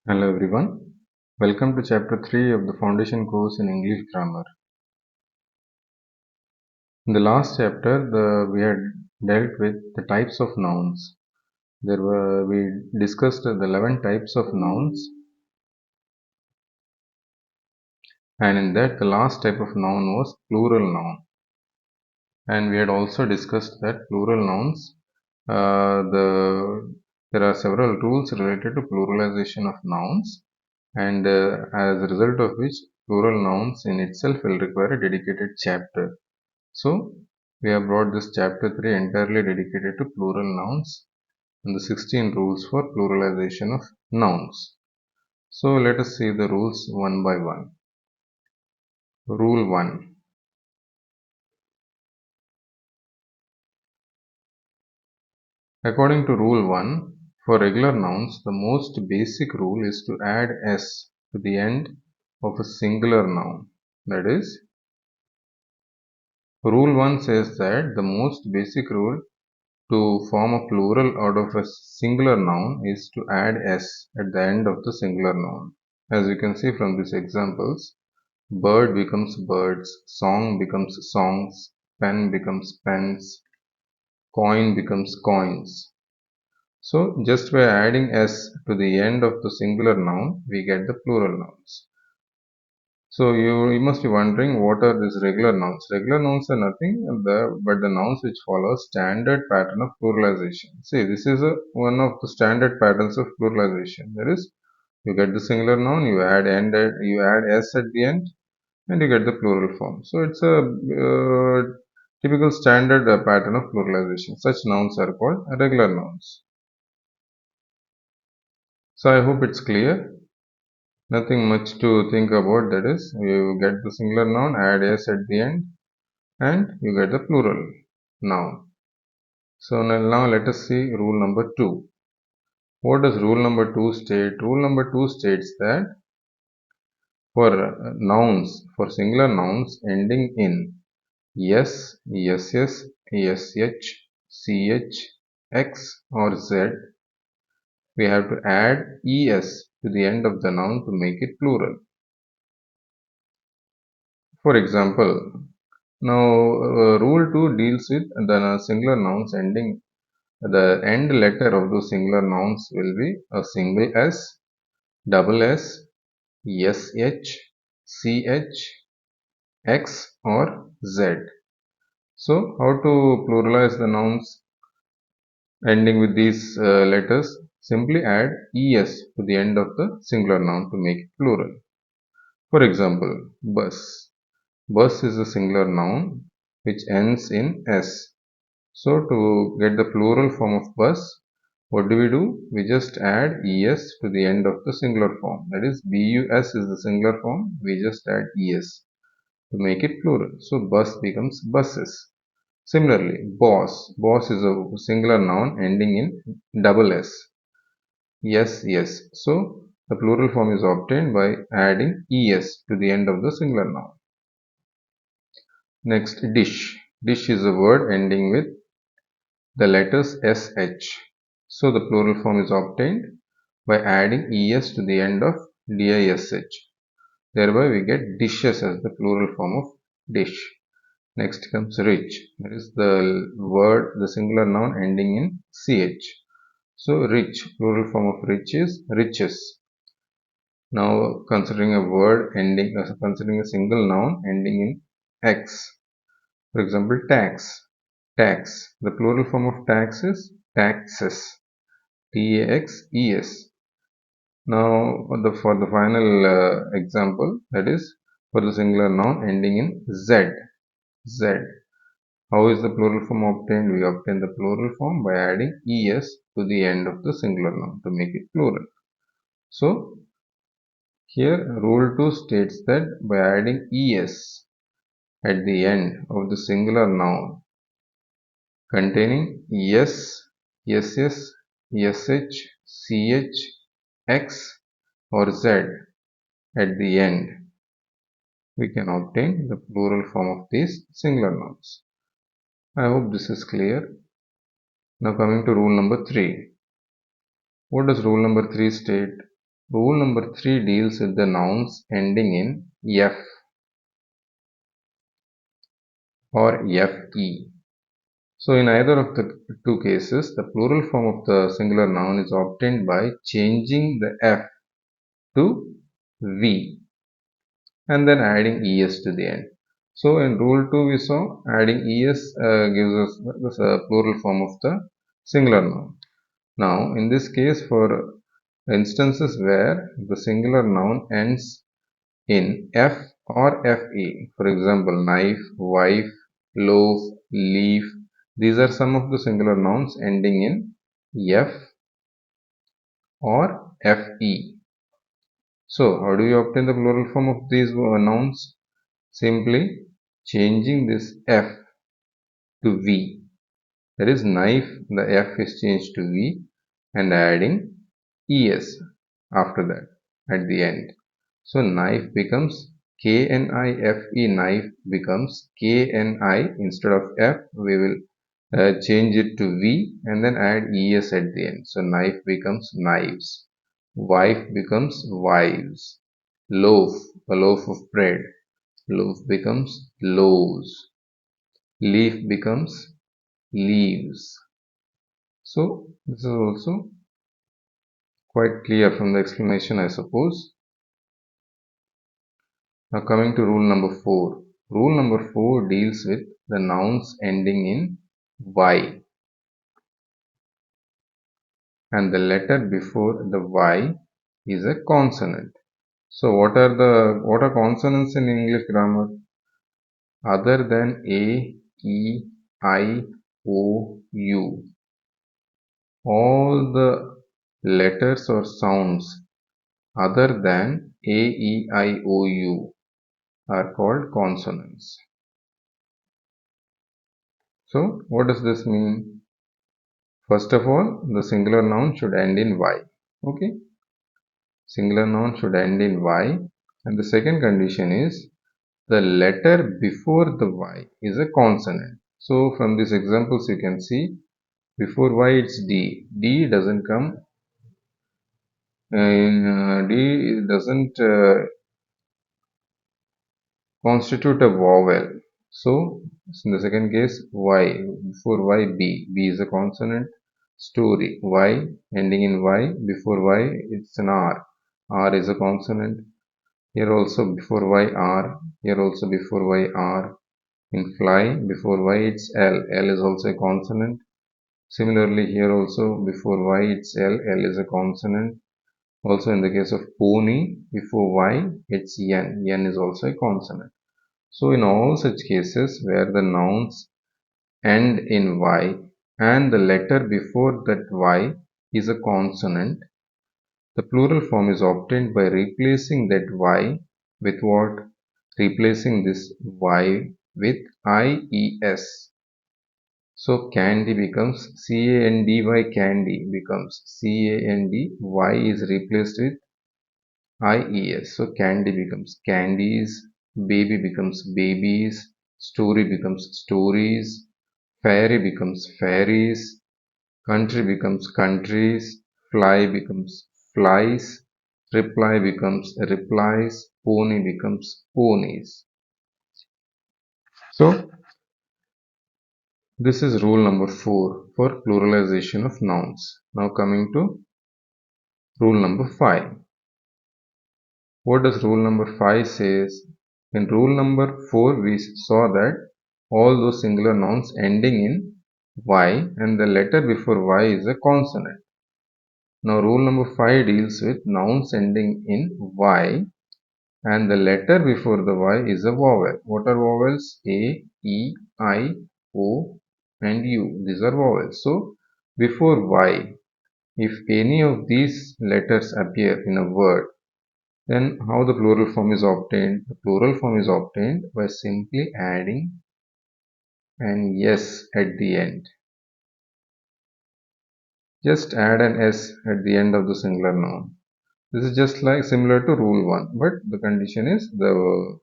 Hello everyone, welcome to chapter 3 of the foundation course in English grammar. In the last chapter, we had dealt with the types of nouns. We discussed the 11 types of nouns, and in that the last type of noun was plural noun. And we had also discussed that plural nouns, there are several rules related to pluralization of nouns, and as a result of which plural nouns in itself will require a dedicated chapter. So, we have brought this chapter 3 entirely dedicated to plural nouns and the 16 rules for pluralization of nouns. So, let us see the rules one by one. Rule 1. According to Rule 1, for regular nouns, the most basic rule is to add s to the end of a singular noun. That is, Rule 1 says that the most basic rule to form a plural out of a singular noun is to add s at the end of the singular noun. As you can see from these examples, bird becomes birds, song becomes songs, pen becomes pens, coin becomes coins. So just by adding s to the end of the singular noun, we get the plural nouns. So you must be wondering, what are these regular nouns? Regular nouns are nothing but the nouns which follow standard pattern of pluralization. See, this is one of the standard patterns of pluralization. That is, you get the singular noun, you add s at the end, and you get the plural form. So it's a typical standard pattern of pluralization. Such nouns are called regular nouns. So I hope it's clear. Nothing much to think about. That is, you get the singular noun, add s at the end, and you get the plural noun. So now let us see rule number 2. What does rule number 2 state? Rule number 2 states that for nouns, for singular nouns ending in s, ss, sh, ch, x or z, we have to add es to the end of the noun to make it plural. For example, now rule 2 deals with the singular nouns ending. The end letter of those singular nouns will be a single s, double s, sh, ch, x or z. So how to pluralize the nouns ending with these letters? Simply add es to the end of the singular noun to make it plural. For example, bus. Bus is a singular noun which ends in s. So to get the plural form of bus, what do? We just add es to the end of the singular form. That is, bus is the singular form. We just add es to make it plural. So bus becomes buses. Similarly, boss. Boss is a singular noun ending in double s. Yes. So the plural form is obtained by adding es to the end of the singular noun. Next, dish. Dish is a word ending with the letters sh. So the plural form is obtained by adding es to the end of dish. Thereby we get dishes as the plural form of dish. Next comes rich. That is the word, the singular noun ending in ch. So rich, plural form of rich is riches. Now considering considering a single noun ending in x. For example, tax. Tax. The plural form of tax is taxes. taxes. Now, for the final example, that is for the singular noun ending in z. Z. How is the plural form obtained? We obtain the plural form by adding es to the end of the singular noun to make it plural. So, here rule 2 states that by adding es at the end of the singular noun containing s, ss, sh, ch, x or z at the end, we can obtain the plural form of these singular nouns. I hope this is clear. Now coming to rule number 3. What does rule number 3 state? Rule number 3 deals with the nouns ending in F or FE. So in either of the two cases, the plural form of the singular noun is obtained by changing the F to V and then adding es to the end. So in rule 2 we saw adding es gives us the plural form of the singular noun. Now in this case, for instances where the singular noun ends in f or fe, for example knife, wife, loaf, leaf, these are some of the singular nouns ending in f or fe. So how do you obtain the plural form of these nouns? Simply changing this F to V. That is knife, the F is changed to V and adding ES after that at the end. So knife becomes KNIFE, knife becomes KNI. Instead of F, we will change it to V and then add ES at the end. So knife becomes knives. Wife becomes wives. Loaf, a loaf of bread. Loaf becomes loaves. Leaf becomes leaves. So this is also quite clear from the explanation, I suppose. Now coming to rule number 4. Rule number 4 deals with the nouns ending in Y and the letter before the Y is a consonant. So what are consonants in English grammar? Other than A, E, I, O, U. All the letters or sounds other than A, E, I, O, U are called consonants. So, what does this mean? First of all, the singular noun should end in Y. Okay, singular noun should end in Y. And the second condition is the letter before the Y is a consonant. So, from these examples, you can see before Y it's D. D doesn't come. D doesn't constitute a vowel. So, in the second case, Y, before Y, B. B is a consonant. Story, Y, ending in Y, before Y, it's an R. R is a consonant. Here also before Y, R. Here also before Y, R. In fly, before Y, it's L. L is also a consonant. Similarly, here also before Y, it's L. L is a consonant. Also in the case of pony, before Y, it's N. N is also a consonant. So in all such cases where the nouns end in Y and the letter before that Y is a consonant, the plural form is obtained by replacing that Y with what? Replacing this Y with IES. So candy becomes CANDY, candy becomes CAND, Y is replaced with IES. So candy becomes candies, baby becomes babies, story becomes stories, fairy becomes fairies, country becomes countries, fly becomes flies, reply becomes replies, pony becomes ponies. So this is rule number 4 for pluralization of nouns. Now coming to rule number 5. What does rule number 5 says? In rule number 4 we saw that all those singular nouns ending in Y and the letter before Y is a consonant. Now rule number 5 deals with nouns ending in Y and the letter before the Y is a vowel. What are vowels? A, E, I, O and U. These are vowels. So before Y, if any of these letters appear in a word, then how the plural form is obtained? The plural form is obtained by simply adding an S at the end. Just add an S at the end of the singular noun. This is just like similar to rule 1, but the condition is the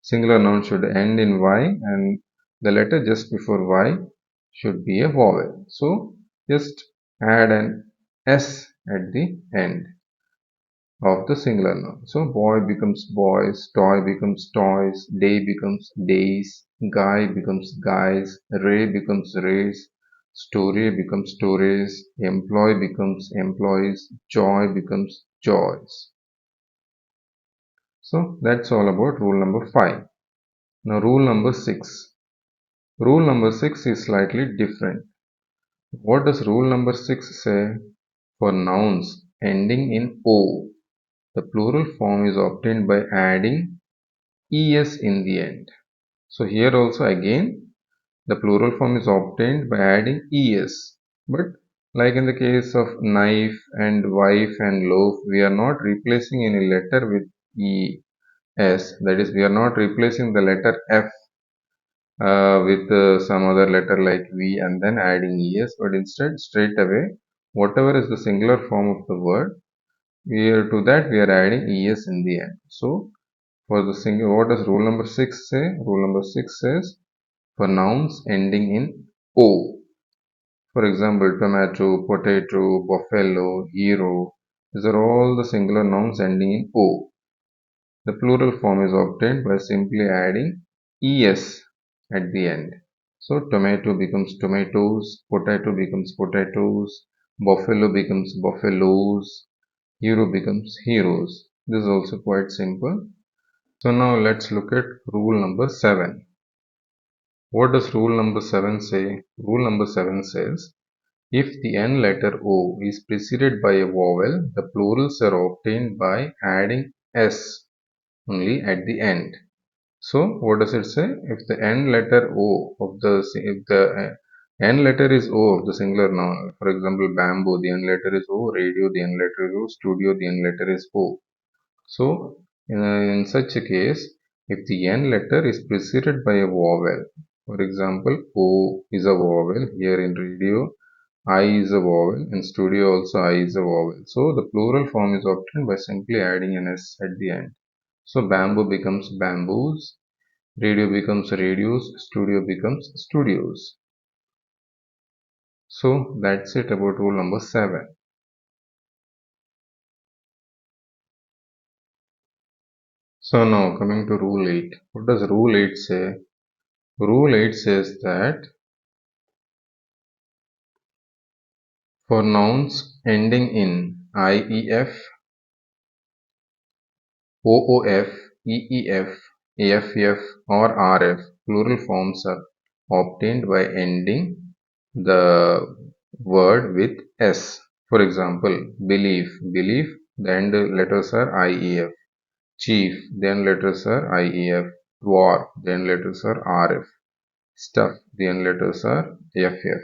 singular noun should end in Y and the letter just before Y should be a vowel. So just add an S at the end. of the singular noun. So boy becomes boys, toy becomes toys, day becomes days, guy becomes guys, ray becomes rays, story becomes stories, employee becomes employees, joy becomes joys. So that's all about rule number 5. Now rule number 6. Rule number 6 is slightly different. What does rule number 6 say? For nouns ending in O, the plural form is obtained by adding es in the end. So here also again the plural form is obtained by adding es. But like in the case of knife and wife and loaf, we are not replacing any letter with es. That is, we are not replacing the letter f with some other letter like V and then adding es, but instead straight away whatever is the singular form of the word, to that we are adding es in the end. So for the single, what does rule number 6 say? Rule number 6 says for nouns ending in O. For example, tomato, potato, buffalo, hero. These are all the singular nouns ending in O. The plural form is obtained by simply adding es at the end. So tomato becomes tomatoes, potato becomes potatoes, buffalo becomes buffaloes, hero becomes heroes. This is also quite simple. So now let's look at rule number 7. What does rule number 7 say? Rule number 7 says if the end letter O is preceded by a vowel, the plurals are obtained by adding s only at the end. So what does it say? If the end letter O of the if the end letter is O of the singular noun, for example, bamboo, the end letter is O, radio, the end letter is O, studio, the end letter is O. So in such a case, if the end letter is preceded by a vowel, for example, O is a vowel, here in radio, I is a vowel, in studio also I is a vowel. So the plural form is obtained by simply adding an S at the end. So bamboo becomes bamboos, radio becomes radios, studio becomes studios. So that's it about rule number 7. So now coming to rule 8. What does rule 8 say? Rule 8 says that for nouns ending in IEF, OOF, EEF, AFF or RF, plural forms are obtained by ending the word with S. For example, belief, the end letters are IEF. Chief, the end letters are IEF. Dwarf, the end letters are RF. Stuff, the end letters are FF.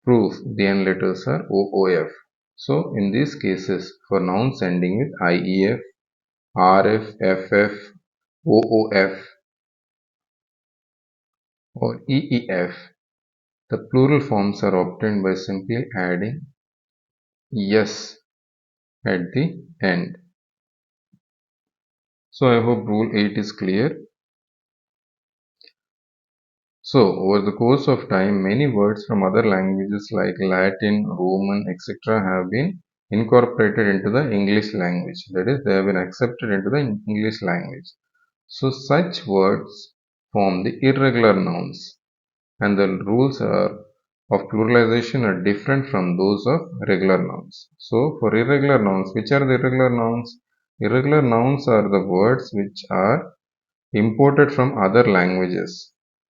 Proof, the end letters are OOF. So in these cases, for nouns ending with IEF, RF, FF, OOF or EEF, the plural forms are obtained by simply adding yes at the end. So I hope rule 8 is clear. So over the course of time, many words from other languages like Latin, Roman, etc. have been incorporated into the English language. That is, they have been accepted into the English language. So such words form the irregular nouns, and the rules of pluralization are different from those of regular nouns. So for irregular nouns, which are the irregular nouns? Irregular nouns are the words which are imported from other languages.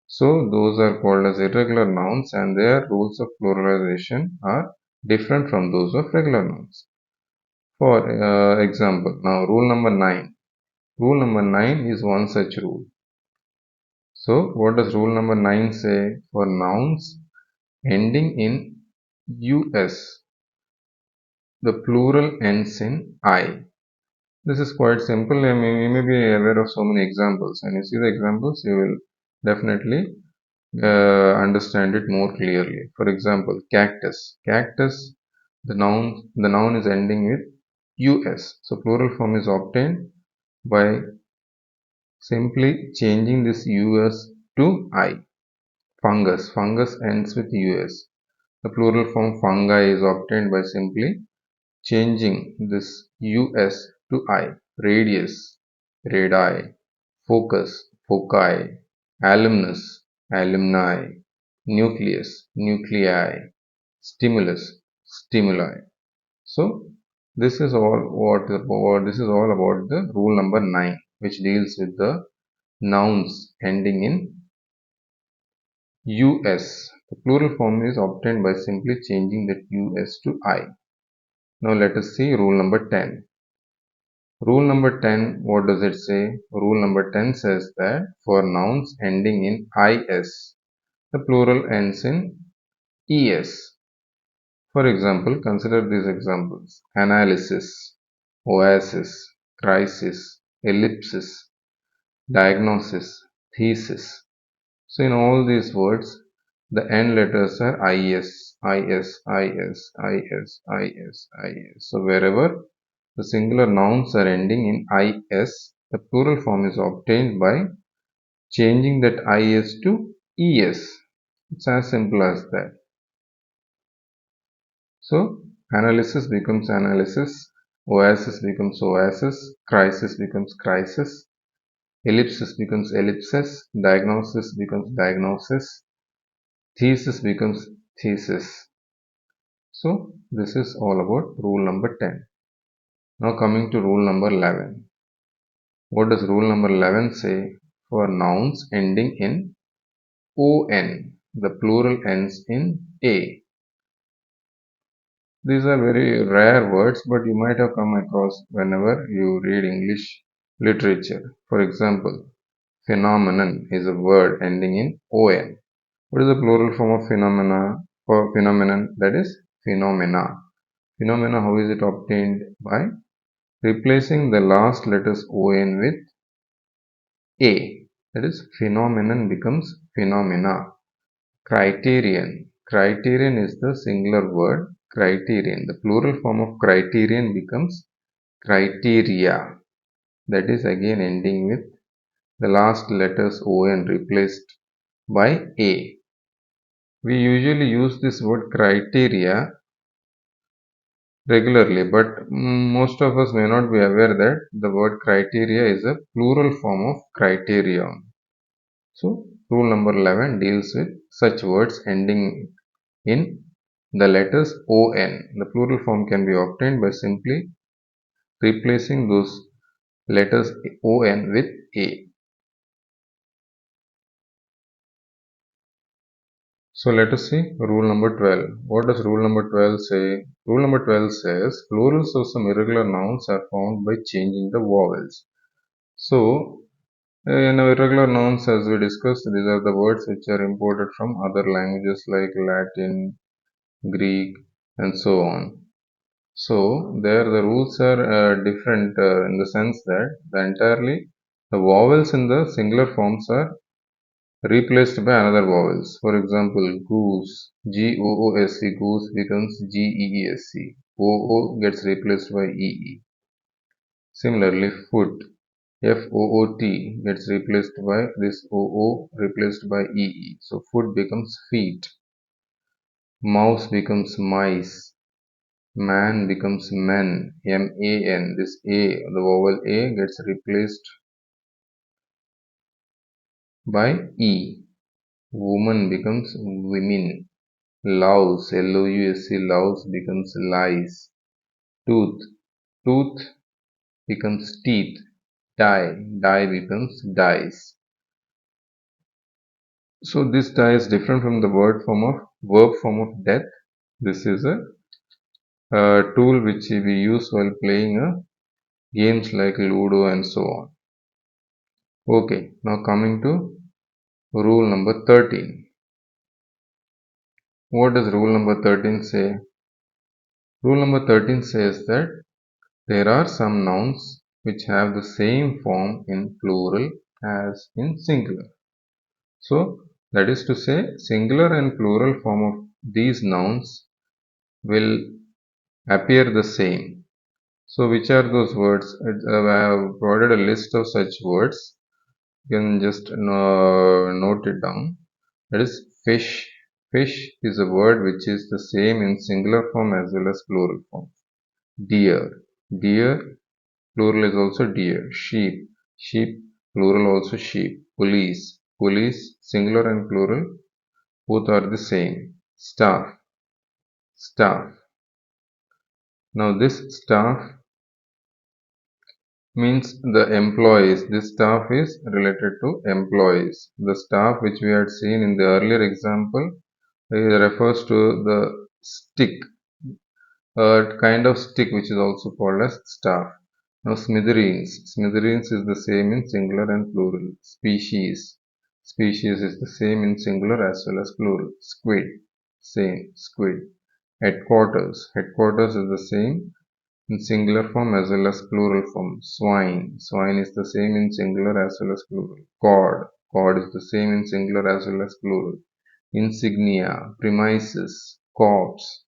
So those are called as irregular nouns, and their rules of pluralization are different from those of regular nouns. For example, now rule number 9. Rule number 9 is one such rule. So what does rule number 9 say? For nouns ending in US, the plural ends in I. This is quite simple. I mean, you may be aware of so many examples, and you see the examples, you will definitely understand it more clearly. For example, cactus. Cactus, the noun is ending with US. So plural form is obtained by simply changing this US to I. Fungus. Fungus ends with US. The plural form fungi is obtained by simply changing this US to I. Radius, radii, focus, foci, alumnus, alumni, nucleus, nuclei, stimulus, stimuli. So this is all this is all about the rule number 9, which deals with the nouns ending in US. The plural form is obtained by simply changing that US to I. Now let us see rule number 10. Rule number 10, what does it say? Rule number 10 says that for nouns ending in IS, the plural ends in ES. For example, consider these examples: analysis, oasis, crisis, ellipsis, diagnosis, thesis. So in all these words, the end letters are IS, IS, IS, IS, IS, IS. So wherever the singular nouns are ending in IS, the plural form is obtained by changing that IS to ES. It's as simple as that. So analysis becomes analysis, oasis becomes oasis, crisis becomes crisis, ellipsis becomes ellipsis, diagnosis becomes diagnosis, thesis becomes thesis. So this is all about rule number 10. Now coming to rule number 11. What does rule number 11 say? For nouns ending in ON, the plural ends in A. These are very rare words, but you might have come across whenever you read English literature. For example, phenomenon is a word ending in ON. What is the plural form of phenomena or phenomenon? That is phenomena. Phenomena, how is it obtained? By replacing the last letters ON with A. That is phenomenon becomes phenomena. Criterion. Criterion is the singular word criterion. The plural form of criterion becomes criteria. That is again ending with the last letters ON replaced by A. We usually use this word criteria regularly, but most of us may not be aware that the word criteria is a plural form of criterion. So, rule number 11 deals with such words ending in the letters ON. The plural form can be obtained by simply replacing those letters ON with A. So let us see rule number 12. What does rule number 12 say? Rule number 12 says plurals of some irregular nouns are found by changing the vowels. So in irregular nouns, as we discussed, these are the words which are imported from other languages like Latin, Greek, and so on. So there the rules are different in the sense that the vowels in the singular forms are replaced by another vowels. For example, goose, Goose, goose becomes Geesc. Gets replaced by EE. Similarly, foot, Foot gets replaced by this replaced by EE. So foot becomes feet. Mouse becomes mice. Man becomes men. Man. This A, the vowel A gets replaced by E. Woman becomes women. Louse, louse becomes lies. Tooth, tooth becomes teeth. Die becomes dies. So this die is different from the verb form of death. This is a tool which we use while playing games like Ludo and so on. Okay, now coming to rule number 13. What does rule number 13 say? Rule number 13 says that there are some nouns which have the same form in plural as in singular. So that is to say, singular and plural form of these nouns will appear the same. So which are those words? I have provided a list of such words. You can just note it down. That is fish. Fish is a word which is the same in singular form as well as plural form. deer, deer, plural is also deer, sheep, sheep, plural also sheep, police, police, singular and plural, both are the same, staff, staff. Now this staff means the employees. This staff is related to employees. The staff which we had seen in the earlier example refers to the stick, a kind of stick which is also called as staff. Now smithereens. Smithereens is the same in singular and plural. Species. Species is the same in singular as well as plural. Squid. Same. Squid. Headquarters. Headquarters is the same in singular form as well as plural form. Swine. Swine is the same in singular as well as plural. Cord. Cord is the same in singular as well as plural. Insignia. Premises. Corpse.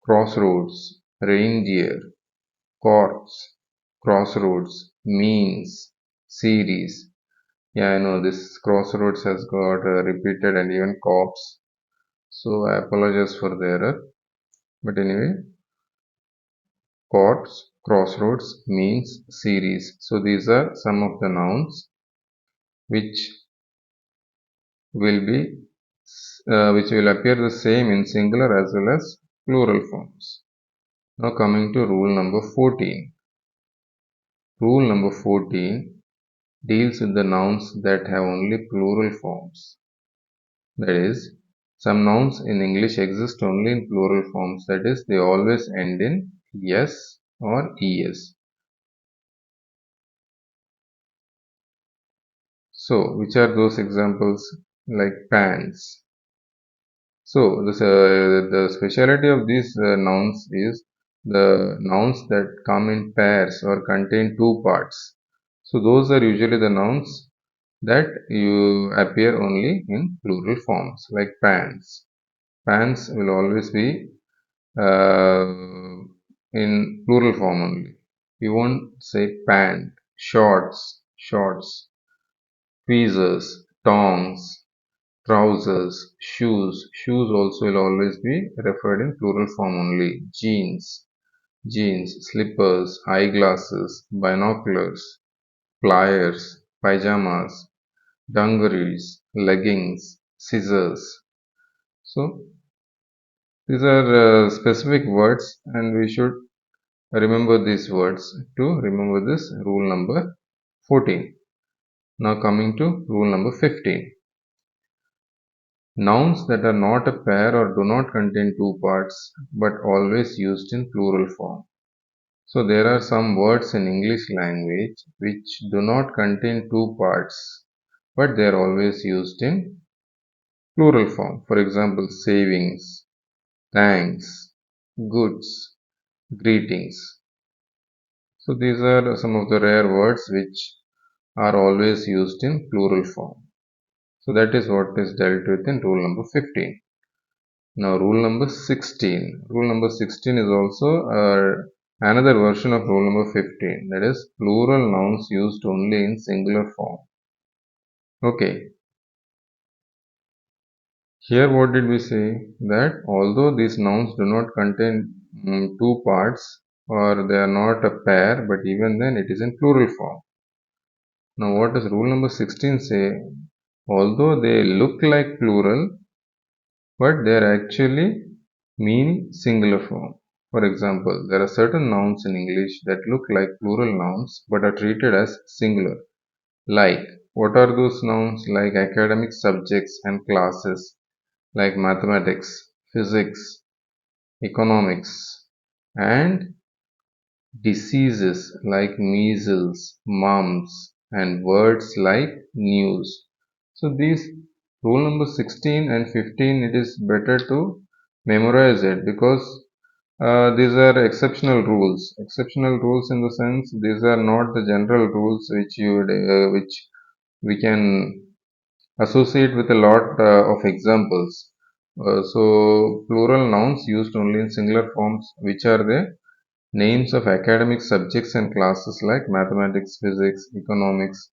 Crossroads. Reindeer. Corpse. Crossroads. Means. Series. Yeah, I know this crossroads has got repeated and even corpse. So I apologize for the error. But anyway, corpse, crossroads, means, series. So these are some of the nouns which will be which will appear the same in singular as well as plural forms. Now coming to rule number 14. Rule number 14 deals with the nouns that have only plural forms. That is, some nouns in English exist only in plural forms. That is, they always end in s or es. So, which are those examples? Like pants. So, the speciality of these nouns is the nouns that come in pairs or contain two parts. So, those are usually the nouns that you appear only in plural forms, like pants. Pants will always be uh, in plural form only. We won't say pant, shorts, shorts, tweezers, tongs, trousers, shoes. Shoes also will always be referred in plural form only. Jeans, jeans, slippers, eyeglasses, binoculars, pliers, pajamas, dungarees, leggings, scissors. So these are specific words, and we should remember these words to remember this rule number 14. Now coming to rule number 15. Nouns that are not a pair or do not contain two parts but always used in plural form. So there are some words in English language which do not contain two parts but they are always used in plural form. For example, savings, thanks, goods, greetings. So these are some of the rare words which are always used in plural form. So that is what is dealt with in rule number 15. Now rule number 16. Rule number 16 is also another version of rule number 15. That is plural nouns used only in singular form. Okay. Here what did we say? That although these nouns do not contain two parts or they are not a pair, but even then it is in plural form. Now what does rule number 16 say? Although they look like plural, but they are actually mean singular form. For example, there are certain nouns in English that look like plural nouns but are treated as singular. Like, what are those nouns? Like academic subjects and classes, like mathematics, physics, economics, and diseases like measles, mumps, and words like news. So these rule number 16 and 15, it is better to memorize it because these are exceptional rules. Exceptional rules in the sense these are not the general rules which which we can associate with a lot of examples. So plural nouns used only in singular forms, which are the names of academic subjects and classes like mathematics, physics, economics,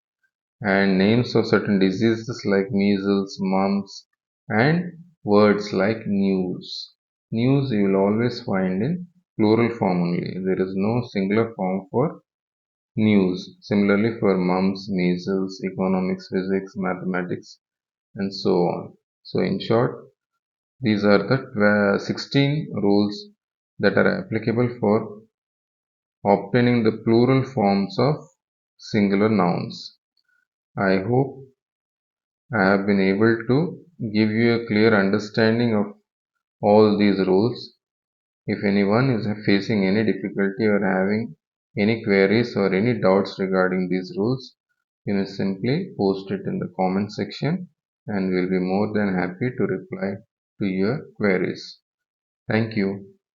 and names of certain diseases like measles, mumps, and words like news. News you will always find in plural form only. There is no singular form for news. Similarly for mumps, measles, economics, physics, mathematics, and so on. So in short, these are the 16 rules that are applicable for obtaining the plural forms of singular nouns. I hope I have been able to give you a clear understanding of all these rules. If anyone is facing any difficulty or having any queries or any doubts regarding these rules, you may simply post it in the comment section and we'll be more than happy to reply to your queries. Thank you.